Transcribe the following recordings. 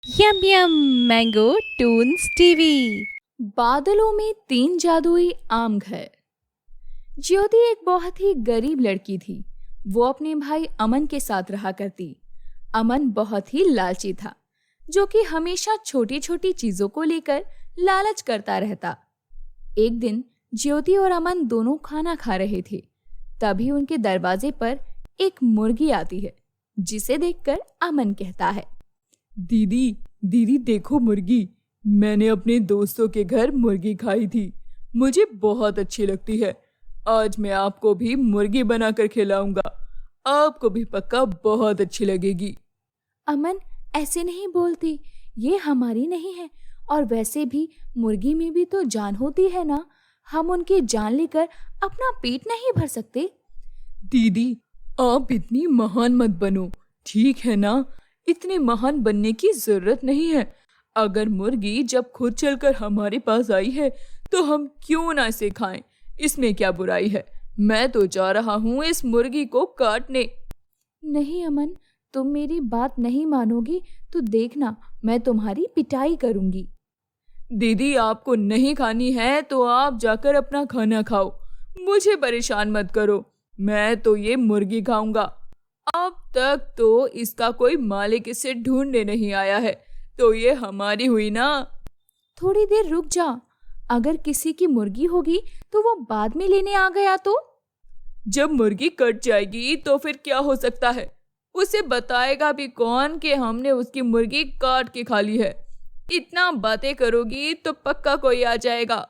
यम यम mango Toons TV. बादलों में 3 जादुई आम घर। ज्योति एक बहुत ही गरीब लड़की थी। वो अपने भाई अमन के साथ रहा करती। अमन बहुत ही लालची था, जो कि हमेशा छोटी छोटी चीजों को लेकर लालच करता रहता। एक दिन ज्योति और अमन दोनों खाना खा रहे थे। तभी उनके दरवाजे पर एक मुर्गी आती है, जिसे देखकर अमन कहता है, दीदी दीदी देखो मुर्गी। मैंने अपने दोस्तों के घर मुर्गी खाई थी, मुझे बहुत अच्छी लगती है। आज मैं आपको भी मुर्गी बनाकर खिलाऊंगा, आपको भी पक्का बहुत अच्छी लगेगी। अमन ऐसे नहीं बोलती, ये हमारी नहीं है। और वैसे भी मुर्गी में भी तो जान होती है ना, हम उनकी जान लेकर अपना पेट नहीं भर सकते। दीदी आप इतनी महान मत बनो, ठीक है ना? इतने महान बनने की जरूरत नहीं है। अगर मुर्गी जब खुद चलकर हमारे पास आई है तो हम क्यों ना इसे खाएं? इसमें क्या बुराई है? मैं तो जा रहा हूँ इस मुर्गी को काटने। नहीं अमन, तुम मेरी बात नहीं मानोगी तो देखना, मैं तुम्हारी पिटाई करूंगी। दीदी आपको नहीं खानी है तो आप जाकर अपना खाना खाओ, मुझे परेशान मत करो। मैं तो ये मुर्गी खाऊंगा। अब तक तो इसका कोई मालिक इसे ढूंढने नहीं आया है, तो ये हमारी हुई ना। थोड़ी देर रुक जा, अगर किसी की मुर्गी होगी तो वो बाद में लेने आ गया तो? जब मुर्गी कट जाएगी तो फिर क्या हो सकता है? उसे बताएगा भी कौन कि हमने उसकी मुर्गी काट के खा ली है? इतना बातें करोगी तो पक्का कोई आ जाएगा।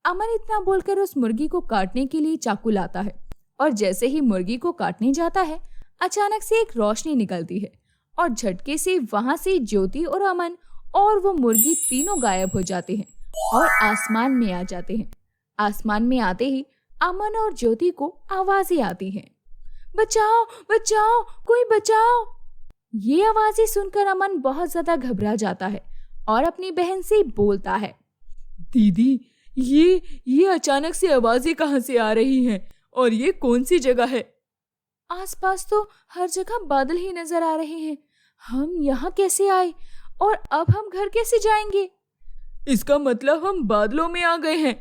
अमन इतना बोलकर उस मुर्गी को काटने के लिए चाकू लाता है, और जैसे ही मुर्गी को काटने जाता है, अचानक से एक रोशनी निकलती है और झटके से वहां से ज्योति और अमन और वो मुर्गी तीनों गायब हो जाते हैं और आसमान में आ जाते हैं। आसमान में आते ही अमन और ज्योति को आवाजें आती हैं, बचाओ बचाओ, कोई बचाओ। ये आवाजें सुनकर अमन बहुत ज्यादा घबरा जाता है और अपनी बहन से बोलता है, दीदी ये अचानक से आवाजें कहाँ से आ रही हैं? और ये कौन सी जगह है? आसपास तो हर जगह बादल ही नजर आ रहे हैं। हम यहाँ कैसे आए और अब हम घर कैसे जाएंगे? इसका मतलब हम बादलों में आ गए हैं।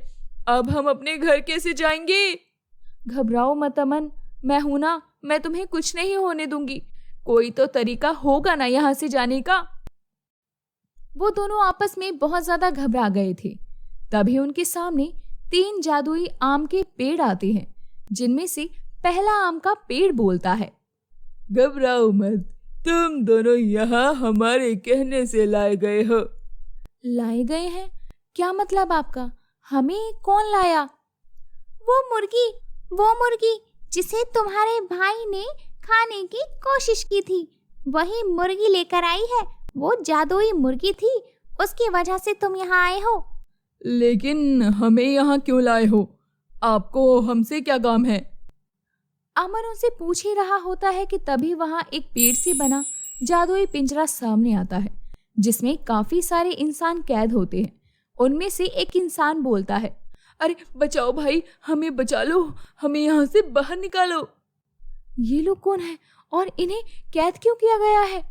अब हम अपने घर कैसे जाएंगे? घबराओ मत अमन, मैं हूं ना, मैं तुम्हें कुछ नहीं होने दूंगी। कोई तो तरीका होगा ना यहाँ से जाने का। वो दोनों आपस में बहुत ज्यादा घबरा गए थे। तभी उनके सामने 3 जादुई आम के पेड़ आते हैं, जिनमें से पहला आम का पेड़ बोलता है, घबराओ मत, तुम दोनों यहाँ हमारे कहने से लाए गए हो। लाए गए हैं? क्या मतलब आपका? हमें कौन लाया? वो मुर्गी जिसे तुम्हारे भाई ने खाने की कोशिश की थी, वही मुर्गी लेकर आई है। वो जादुई मुर्गी थी, उसकी वजह से तुम यहाँ आए हो। लेकिन हमें यहाँ क्यों लाए हो? आपको हमसे क्या काम है? अमन उनसे पूछ ही रहा होता है कि तभी वहां एक पेड़ से बना जादुई पिंजरा सामने आता है, जिसमें काफी सारे इंसान कैद होते हैं। उनमें से एक इंसान बोलता है, अरे बचाओ भाई, हमें बचा लो, हमें यहाँ से बाहर निकालो। ये लोग कौन है और इन्हें कैद क्यों किया गया है?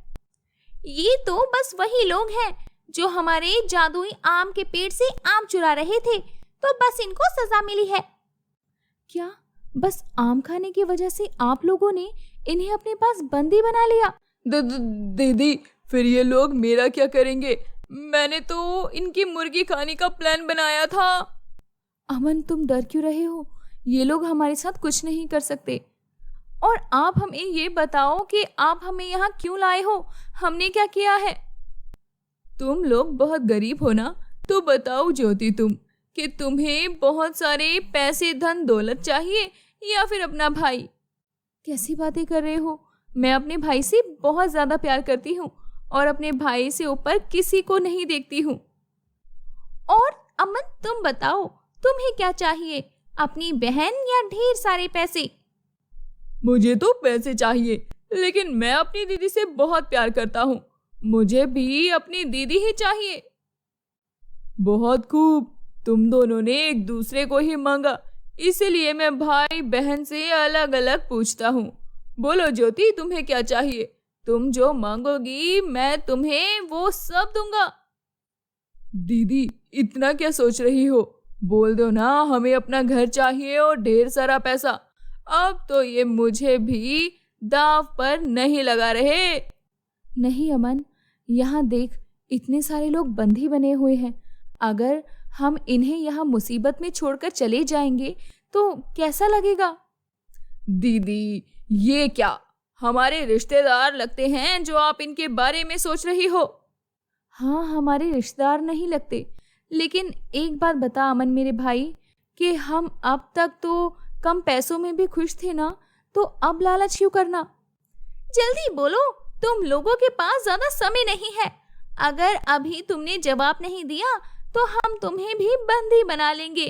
ये तो बस वही लोग हैं जो हमारे जादुई आम के पेड़ से आम चुरा रहे थे, तो बस इनको सजा मिली है। क्या बस आम खाने की वजह से आप लोगों ने इन्हें अपने पास बंदी बना लिया? दीदी फिर ये लोग मेरा क्या करेंगे? मैंने तो इनकी मुर्गी खाने का प्लान बनाया था। अमन तुम डर क्यों रहे हो? ये लोग हमारे साथ कुछ नहीं कर सकते। और आप हमें ये बताओ कि आप हमें यहाँ क्यों लाए हो? हमने क्या किया है? तुम लोग बहुत गरीब हो ना, तो बताओ ज्योति तुम कि तुम्हें बहुत सारे पैसे धन दौलत चाहिए या फिर अपना भाई? कैसी बातें कर रहे हो? मैं अपने भाई से बहुत ज्यादा प्यार करती हूँ और अपने भाई से ऊपर किसी को नहीं देखती हूँ। और अमन तुम बताओ, तुम्हें क्या चाहिए? अपनी बहन या ढेर सारे पैसे? मुझे तो पैसे चाहिए, लेकिन मैं अपनी दीदी से बहुत प्यार करता हूँ, मुझे भी अपनी दीदी ही चाहिए। बहुत खूब, तुम दोनों ने एक दूसरे को ही मांगा, इसीलिए मैं भाई बहन से अलग अलग पूछता हूँ। बोलो ज्योति, तुम्हें क्या चाहिए? तुम जो मांगोगी मैं तुम्हें वो सब दूंगा। दीदी इतना क्या सोच रही हो? बोल दो ना, हमें अपना घर चाहिए और ढेर सारा पैसा। अब तो ये मुझे भी दांव पर नहीं लगा रहे। नहीं अमन, यहाँ देख, इतने सारे लोग बंदी बने हुए हैं। अगर हम इन्हें यहाँ मुसीबत में छोड़कर चले जाएंगे तो कैसा लगेगा? दीदी ये क्या, हमारे रिश्तेदार लगते हैं जो आप इनके बारे में सोच रही हो। हाँ, हमारे रिश्तेदार नहीं लगते, लेकिन एक बात बता अमन मेरे भाई, कि हम अब तक तो कम पैसों में भी खुश थे ना, तो अब लालच क्यों करना? जल्दी बोलो, तुम लोगों के पास ज्यादा समय नहीं है। अगर अभी तुमने जवाब नहीं दिया तो हम तुम्हें भी बंदी बना लेंगे,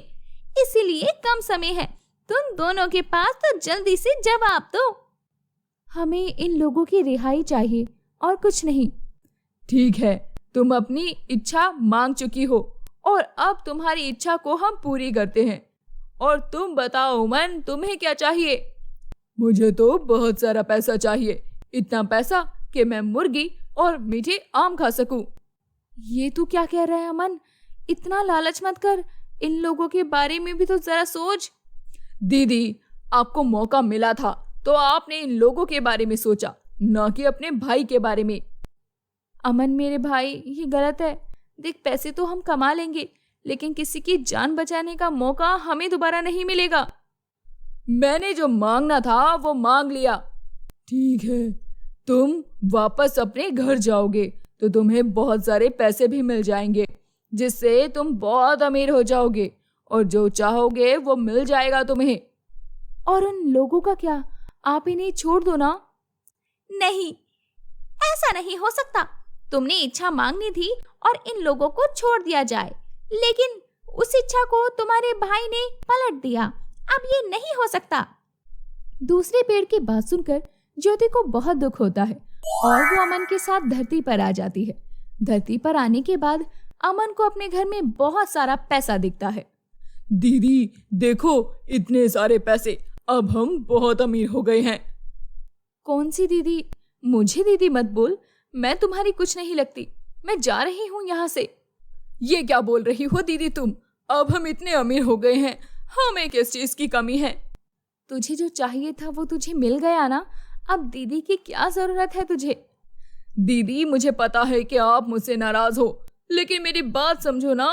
इसीलिए कम समय है। तुम दोनों के पास तो जल्दी से जवाब दो। हमें इन लोगों की रिहाई चाहिए और कुछ नहीं। ठीक है, तुम अपनी इच्छा मांग चुकी हो और अब तुम्हारी इच्छा को हम पूरी करते हैं। और तुम बताओ मन, तुम्हें क्या चाहिए? मुझे तो बहुत सारा पैसा चाहिए, इतना पैसा कि मैं मुर्गी और मीठे आम खा सकूं। ये तू क्या कह रहा है अमन? इतना लालच मत कर, इन लोगों के बारे में भी तो जरा सोच। दीदी आपको मौका मिला था तो आपने इन लोगों के बारे में सोचा, न कि अपने भाई के बारे में। अमन मेरे भाई, ये गलत है। देख, पैसे तो हम कमा लेंगे, लेकिन किसी की जान बचाने का मौका हमें दोबारा नहीं मिलेगा। मैंने जो मांगना था वो मांग लिया। ठीक है, तुम वापस अपने घर जाओगे तो तुम्हें बहुत सारे पैसे भी मिल जाएंगे, जिससे तुम बहुत अमीर हो जाओगे और जो चाहोगे वो मिल जाएगा तुम्हें। और उन लोगों का क्या? आप इन्हें छोड़ दो ना। नहीं, ऐसा नहीं हो सकता। तुमने इच्छा मांगनी थी और इन लोगों को छोड़ दिया जाए, लेकिन उस इच्छा को तुम्हारे भाई ने पलट दिया। अब ये नहीं हो सकता। दूसरे पेड़ की बात सुनकर ज्योति को बहुत दुख होता है और वो अमन के साथ धरती पर आ जाती है। धरती पर आने के बाद अमन को अपने घर में बहुत सारा पैसा दिखता है। दीदी देखो, इतने सारे पैसे, अब हम बहुत अमीर हो गए हैं। कौन सी दीदी? मुझे दीदी मत बोल, मैं तुम्हारी कुछ नहीं लगती। मैं जा रही हूँ यहाँ से। ये क्या बोल रही हो दीदी तुम? अब हम इतने अमीर हो गए हैं, हमें किस चीज की कमी है? तुझे जो चाहिए था वो तुझे मिल गया ना, अब दीदी की क्या जरूरत है तुझे? दीदी मुझे पता है कि आप मुझसे नाराज हो, लेकिन मेरी बात समझो ना।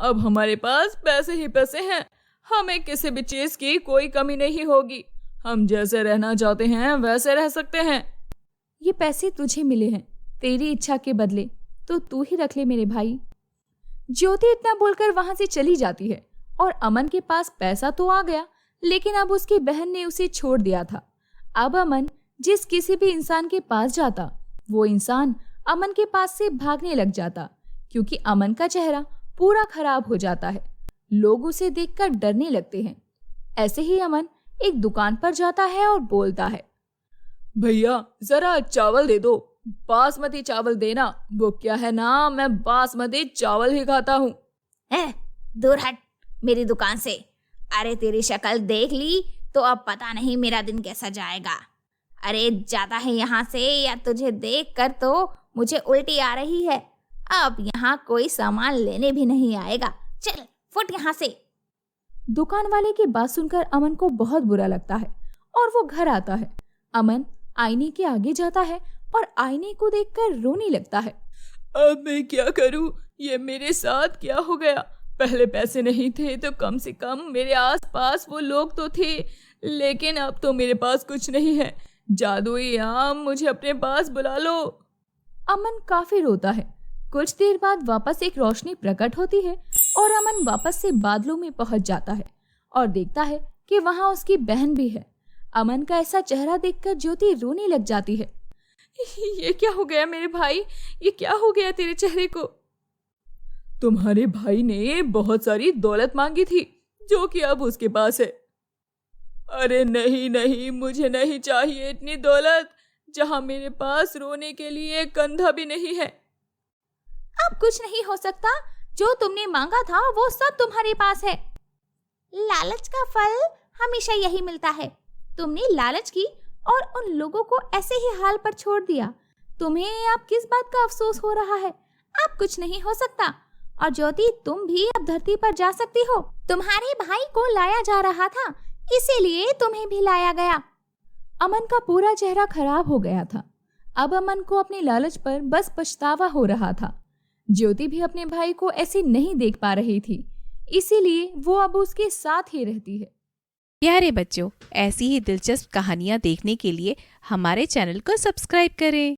अब हमारे पास पैसे ही पैसे हैं, हमें किसी भी चीज की कोई कमी नहीं होगी। हम जैसे रहना चाहते हैं वैसे रह सकते हैं। ये पैसे तुझे मिले हैं तेरी इच्छा के बदले, तो तू ही रख ले मेरे भाई। ज्योति इतना बोलकर वहां से चली जाती है और अमन के पास पैसा तो आ गया, लेकिन अब उसकी बहन ने उसे छोड़ दिया था। अब अमन जिस किसी भी इंसान के पास जाता, वो इंसान अमन के पास से भागने लग जाता, क्योंकि अमन का चेहरा पूरा खराब हो जाता है। लोग उसे देखकर डरने लगते हैं। ऐसे ही अमन एक दुकान पर जाता है और बोलता है, भैया जरा चावल दे दो, बासमती चावल देना। वो क्या है ना, मैं बासमती चावल ही खाता हूँ। दूर हट मेरी दुकान से। अरे तेरी शक्ल देख ली तो अब पता नहीं मेरा दिन कैसा जाएगा। अरे जाता है यहाँ से, या तुझे देख कर तो मुझे उल्टी आ रही है। अब यहाँ कोई सामान लेने भी नहीं आएगा। चल फुट यहाँ से। दुकान वाले की बात सुनकर अमन को बहुत बुरा लगता है और वो घर आता है। अमन आईने के आगे जाता है और आईने को देखकर रोने लगता है। अब मैं क्या करूं? ये मेरे साथ क्या हो गया? पहले पैसे नहीं थे तो कम से कम मेरे आसपास वो लोग तो थे, लेकिन अब तो मेरे पास कुछ नहीं है। जादुई आम, मुझे अपने पास बुला लो। अमन काफी रोता है। कुछ देर बाद वापस एक रोशनी प्रकट होती है और अमन वापस से बादलों में पहुंच जाता है और देखता है कि वहां उसकी बहन भी है। अमन का ऐसा चेहरा देखकर ज्योति रोने लग जाती है। ये क्या हो गया मेरे भाई? ये क्या हो गया तेरे चेहरे को? तुम्हारे भाई ने बहुत सारी दौलत मांगी थी जो कि अब उसके पास है। अरे नहीं नहीं, मुझे नहीं चाहिए इतनी दौलत, जहां मेरे पास रोने के लिए कंधा भी नहीं है। अब कुछ नहीं हो सकता। जो तुमने मांगा था वो सब तुम्हारे पास है। लालच का फल हमेशा यही मिलता है। तुमने लालच की और उन लोगों को ऐसे ही हाल पर छोड़ दिया। तुम्हें अब किस बात का अफसोस हो रहा है? अब कुछ नहीं हो सकता। और ज्योति, तुम भी अब धरती पर जा सकती हो। तुम्हारे भाई को लाया जा रहा था, इसीलिए तुम्हें भी लाया गया। अमन का पूरा चेहरा खराब हो गया था। अब अमन को अपने लालच पर बस पछतावा हो रहा था। ज्योति भी अपने भाई को ऐसे नहीं देख पा रही थी, इसीलिए वो अब उसके साथ ही रहती है। प्यारे बच्चों, ऐसी ही दिलचस्प कहानियाँ देखने के लिए हमारे चैनल को सब्सक्राइब करें।